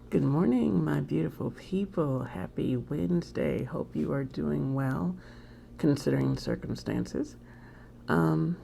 Good morning, my beautiful people. Happy Wednesday. Hope you are doing well, considering circumstances. Um,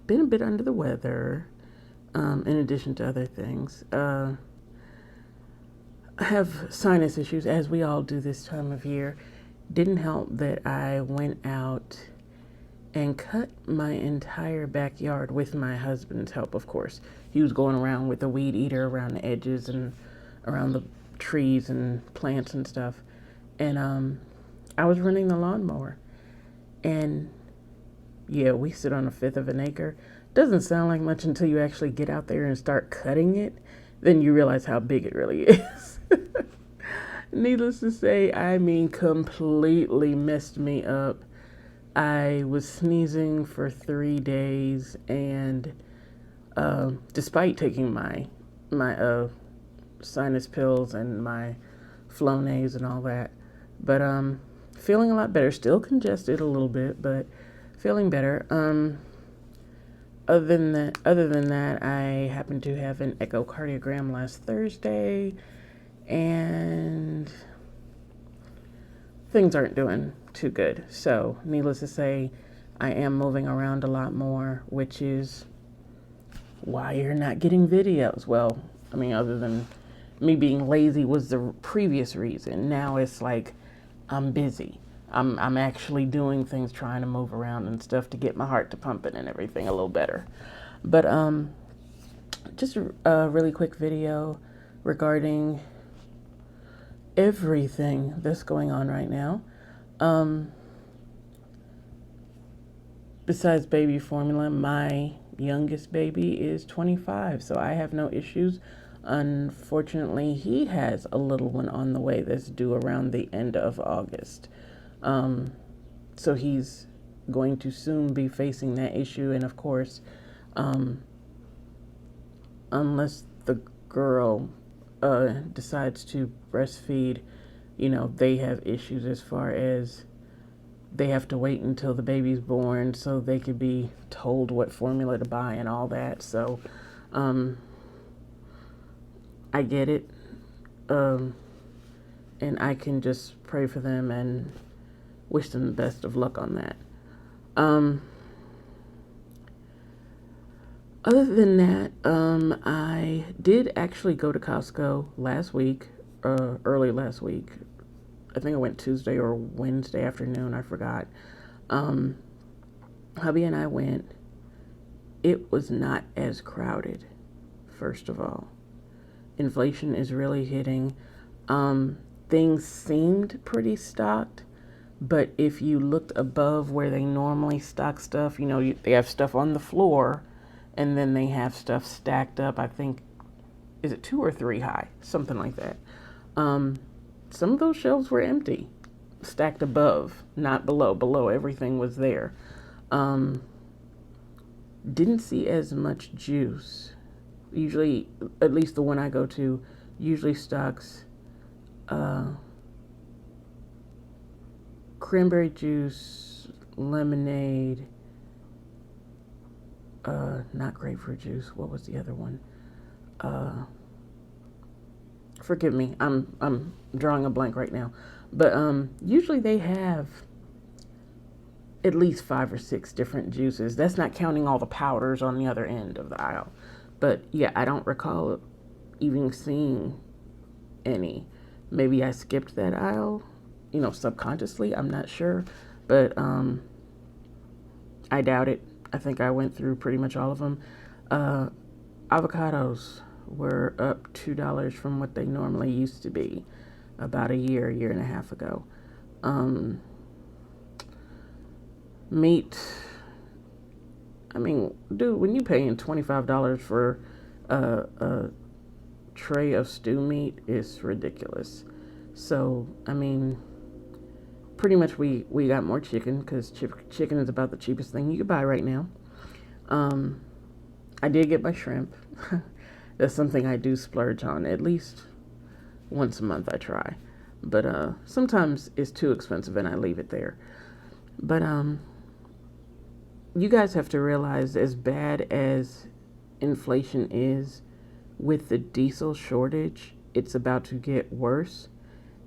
been a bit under the weather, in addition to other things. I have sinus issues, as we all do this time of year. Didn't help that I went out and cut my entire backyard with my husband's help, of course. He was going around with a weed eater around the edges and around the trees and plants and stuff. And I was running the lawnmower. And yeah, we sit on a fifth of an acre. Doesn't sound like much until you actually get out there and start cutting it. Then you realize how big it really is. Needless to say, I mean, completely messed me up. I was sneezing for 3 days, and despite taking my sinus pills and my Flonase and all that, but feeling a lot better. Still congested a little bit, but feeling better. Other than that, I happened to have an echocardiogram last Thursday, and things aren't doing too good. So, needless to say, I am moving around a lot more, which is why you're not getting videos. Well, I mean, other than me being lazy was the previous reason. Now it's like I'm busy. I'm actually doing things, trying to move around and stuff to get my heart to pumping and everything a little better. But just a really quick video regarding everything that's going on right now. Um, Besides baby formula, my youngest baby is 25, so I have no issues. Unfortunately, he has a little one on the way that's due around the end of August. Um, so he's going to soon be facing that issue, and of course, um, unless the girl decides to breastfeed, they have issues as far as they have to wait until the baby's born so they could be told what formula to buy and all that. So um, I get it. Um, and I can just pray for them and wish them the best of luck on that. Um, Other than that, I did actually go to Costco last week, early last week. I think I went Tuesday or Wednesday afternoon, I forgot. Um, Hubby and I went. It was not as crowded, first of all. Inflation is really hitting. Things seemed pretty stocked, but if you looked above where they normally stock stuff, they have stuff on the floor and then they have stuff stacked up. I think, is it 2 or 3 high? Something like that. Um, some of those shelves were empty, stacked above, not below. Below, everything was there. Um, didn't see as much juice. Usually, at least the one I go to, usually stocks uh, cranberry juice, lemonade, not grapefruit juice. What was the other one? Uh, Forgive me. I'm drawing a blank right now. But usually they have at least 5 or 6 different juices. That's not counting all the powders on the other end of the aisle. But yeah, I don't recall even seeing any. Maybe I skipped that aisle, subconsciously. I'm not sure. But I doubt it. I think I went through pretty much all of them. Uh, Avocados were up $2 from what they normally used to be about a year and a half ago. Um, Meat, I mean, dude, when you paying $25 for a tray of stew meat, it's ridiculous. So, I mean, pretty much we got more chicken because chicken is about the cheapest thing you could buy right now. Um, I did get my shrimp. That's something I do splurge on at least once a month. I try, but sometimes it's too expensive and I leave it there. But you guys have to realize, as bad as inflation is with the diesel shortage, it's about to get worse.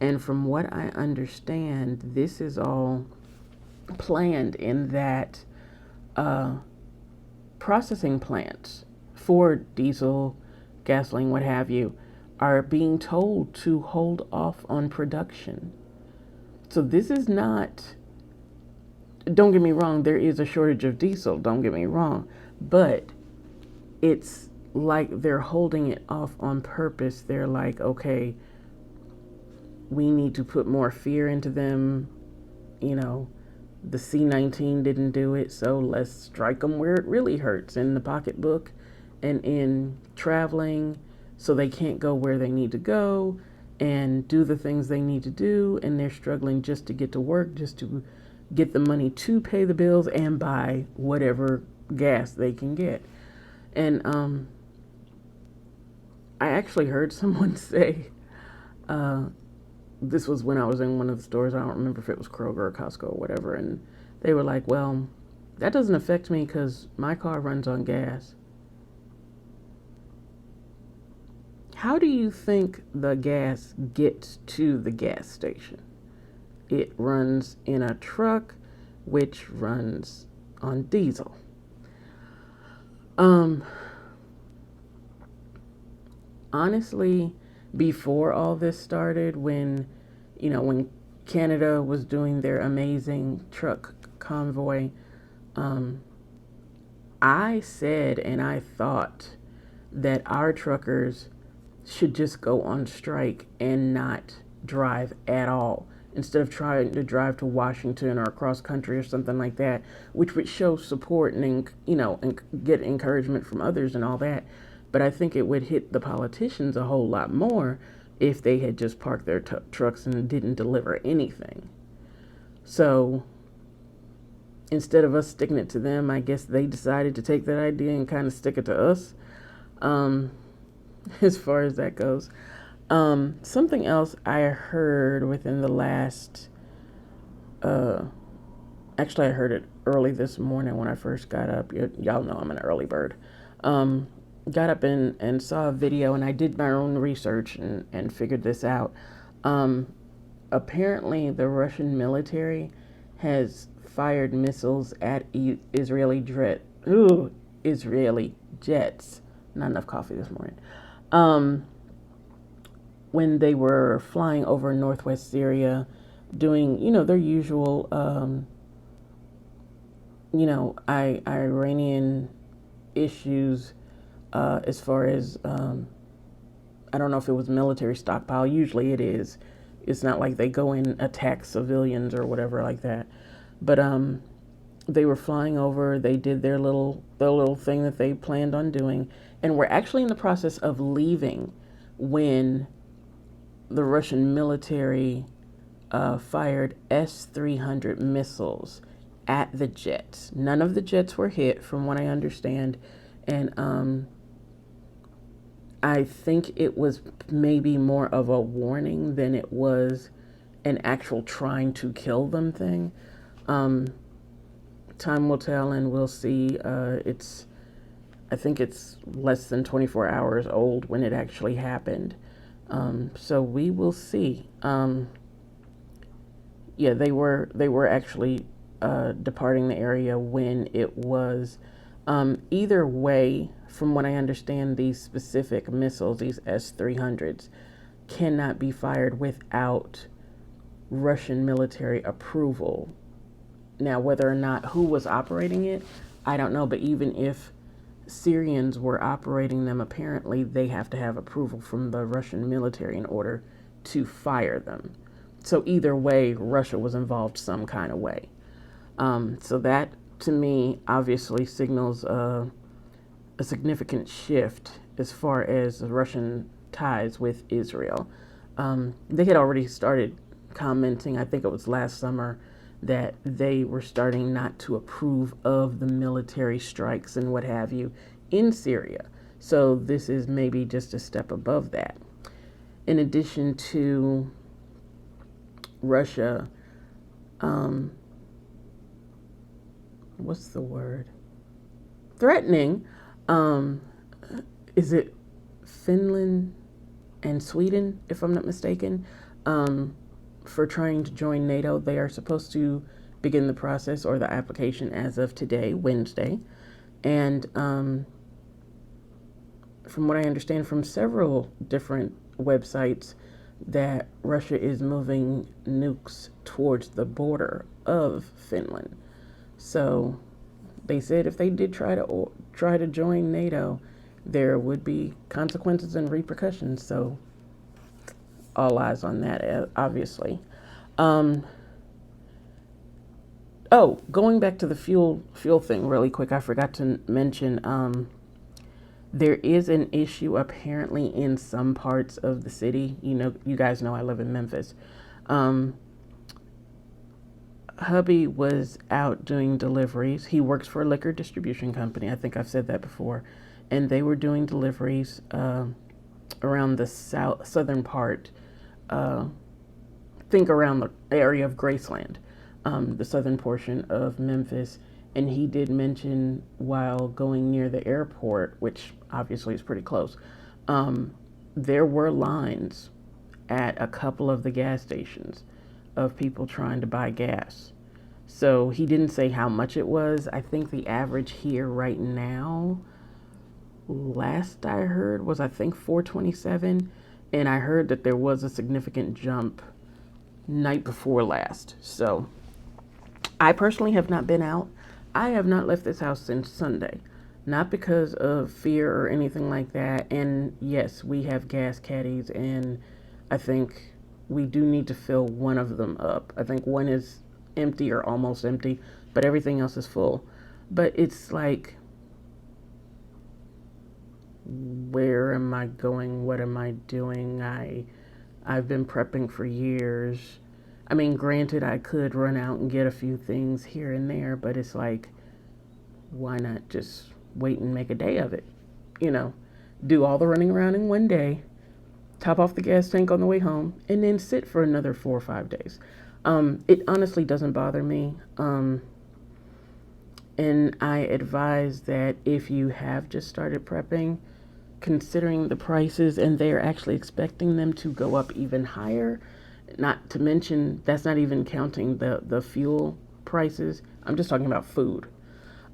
And from what I understand, this is all planned in that uh, processing plants for diesel, gasoline, what have you, are being told to hold off on production. So this is not, don't get me wrong, there is a shortage of diesel, don't get me wrong, but it's like they're holding it off on purpose. They're like, okay, we need to put more fear into them. You know, the C-19 didn't do it, so let's strike them where it really hurts, in the pocketbook and in traveling, so they can't go where they need to go and do the things they need to do, and they're struggling just to get to work, just to get the money to pay the bills and buy whatever gas they can get. And I actually heard someone say, uh, this was when I was in one of the stores. I don't remember if it was Kroger or Costco or whatever. And they were like, well, that doesn't affect me because my car runs on gas. How do you think the gas gets to the gas station? It runs in a truck, which runs on diesel. Honestly, before all this started, when Canada was doing their amazing truck convoy, um, I said and I thought that our truckers should just go on strike and not drive at all, instead of trying to drive to Washington or across country or something like that, which would show support and and get encouragement from others and all that. But I think it would hit the politicians a whole lot more if they had just parked their trucks and didn't deliver anything. So instead of us sticking it to them, I guess they decided to take that idea and kind of stick it to us. Um, as far as that goes. Something else I heard within the last, uh, actually, I heard it early this morning when I first got up. Y'all know I'm an early bird. Got up and saw a video, and I did my own research and figured this out. Apparently, the Russian military has fired missiles at Israeli jets. Not enough coffee this morning. Um, when they were flying over northwest Syria, doing their usual Iranian issues, as far as I don't know if it was military stockpile. Usually it is. It's not like they go in attack civilians or whatever like that. But they were flying over. They did their little thing that they planned on doing, and were actually in the process of leaving when the Russian military fired S-300 missiles at the jets. None of the jets were hit, from what I understand, and I think it was maybe more of a warning than it was an actual trying to kill them thing. Time will tell, and we'll see. I think it's less than 24 hours old when it actually happened. So we will see. Yeah, they were actually departing the area when it was. Either way, from what I understand, these specific missiles, these S-300s, cannot be fired without Russian military approval. Now, whether or not who was operating it, I don't know. But even if Syrians were operating them, apparently they have to have approval from the Russian military in order to fire them. So either way, Russia was involved some kind of way. So that, to me, obviously signals a significant shift as far as the Russian ties with Israel. They had already started commenting, I think it was last summer, that they were starting not to approve of the military strikes and what have you in Syria. So this is maybe just a step above that. In addition to Russia, what's the word? Threatening. Is it Finland? and Sweden, if I'm not mistaken, for trying to join NATO. They are supposed to begin the process or the application as of today, Wednesday. And from what I understand from several different websites, that Russia is moving nukes towards the border of Finland. So they said if they did try to join NATO, there would be consequences and repercussions. So all eyes on that, obviously. Um, oh, going back to the fuel thing really quick, I forgot to mention. There is an issue apparently in some parts of the city. You guys know I live in Memphis. Um, hubby was out doing deliveries. He works for a liquor distribution company. I think I've said that before. And they were doing deliveries around the southern part. Think around the area of Graceland, the southern portion of Memphis. And he did mention while going near the airport, which obviously is pretty close, there were lines at a couple of the gas stations of people trying to buy gas. So he didn't say how much it was. I think the average here right now, last I heard, was I think 427, and I heard that there was a significant jump night before last. So I personally have not been out. I have not left this house since Sunday. Not because of fear or anything like that. And yes, we have gas caddies, and I think we do need to fill one of them up. I think one is empty or almost empty, but everything else is full. But it's like, where am I going? What am I doing? I've been prepping for years. I mean, granted, I could run out and get a few things here and there, but it's like, why not just wait and make a day of it? You know, do all the running around in one day, top off the gas tank on the way home, and then sit for another 4 or 5 days. It honestly doesn't bother me. And I advise that if you have just started prepping, considering the prices, and they're actually expecting them to go up even higher, not to mention that's not even counting the fuel prices. I'm just talking about food.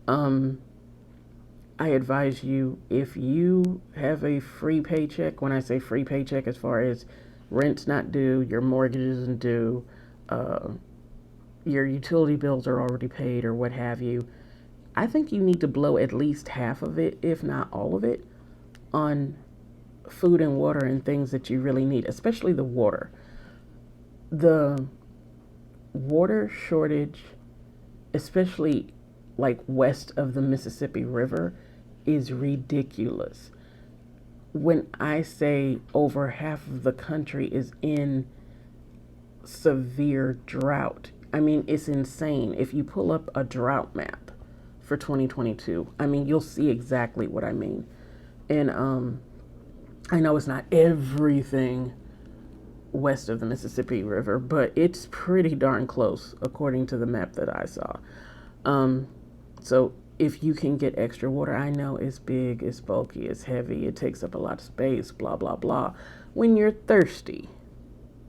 I advise you, if you have a free paycheck, when I say free paycheck, as far as rent's not due, your mortgage isn't due, your utility bills are already paid, or what have you, I think you need to blow at least half of it, if not all of it, on food and water and things that you really need, especially the water. The water shortage, especially like west of the Mississippi River, is ridiculous. When I say over half of the country is in severe drought, I mean, it's insane. If you pull up a drought map for 2022, I mean, you'll see exactly what I mean. And I know it's not everything west of the Mississippi River, but it's pretty darn close according to the map that I saw. So if you can get extra water, I know it's big, it's bulky, it's heavy, it takes up a lot of space, blah, blah, blah. When you're thirsty,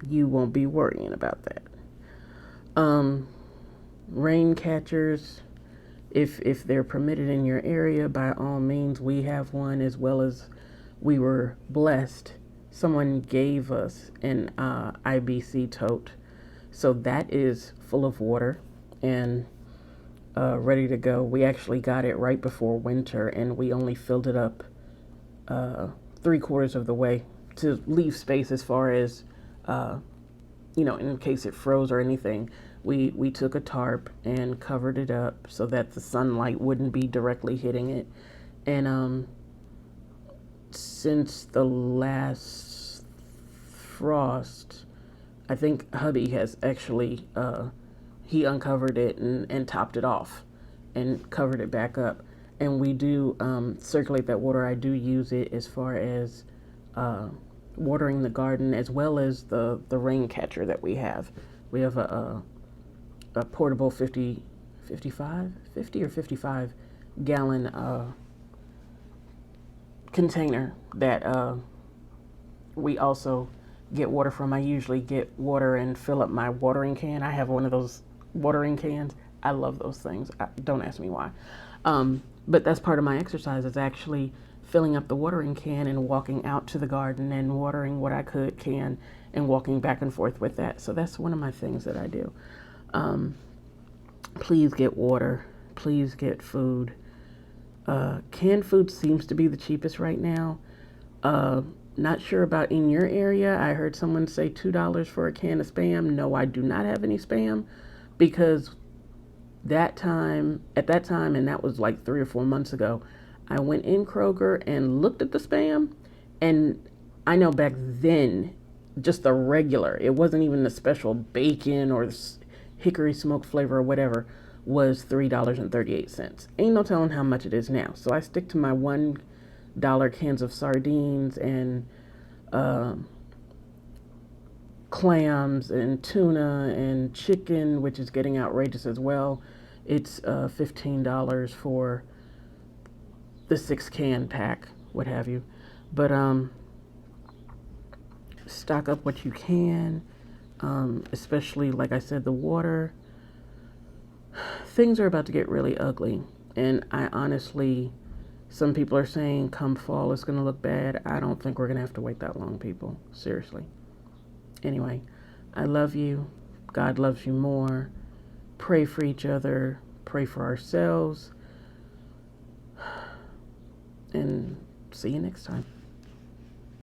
you won't be worrying about that. Rain catchers, if they're permitted in your area, by all means, we have one, as well as we were blessed. Someone gave us an IBC tote. So that is full of water and ready to go. We actually got it right before winter, and we only filled it up 3/4 of the way to leave space as far as, in case it froze or anything. We took a tarp and covered it up so that the sunlight wouldn't be directly hitting it. And since the last frost, I think hubby has actually, he uncovered it and topped it off and covered it back up. And we do circulate that water. I do use it as far as watering the garden, as well as the rain catcher that we have. We have a portable 50 or 55 gallon container that we also get water from. I usually get water and fill up my watering can. I have one of those watering cans. I love those things. Don't ask me why. But that's part of my exercise, is actually filling up the watering can and walking out to the garden and watering what I can and walking back and forth with that. So that's one of my things that I do. Please get water. Please get food. Canned food seems to be the cheapest right now. Not sure about in your area. I heard someone say $2 for a can of Spam. No, I do not have any Spam, because at that time, and that was like 3 or 4 months ago, I went in Kroger and looked at the Spam, and I know back then, just the regular, it wasn't even the special bacon or hickory smoke flavor or whatever, was $3.38. Ain't no telling how much it is now. So I stick to my $1 cans of sardines and clams and tuna and chicken, which is getting outrageous as well. It's $15 for the 6-can pack, what have you. But stock up what you can, especially, like I said, the water. Things are about to get really ugly, and I honestly, some people are saying come fall it's going to look bad. I don't think we're going to have to wait that long, people. Seriously. Anyway, I love you. God loves you more. Pray for each other. Pray for ourselves. And see you next time.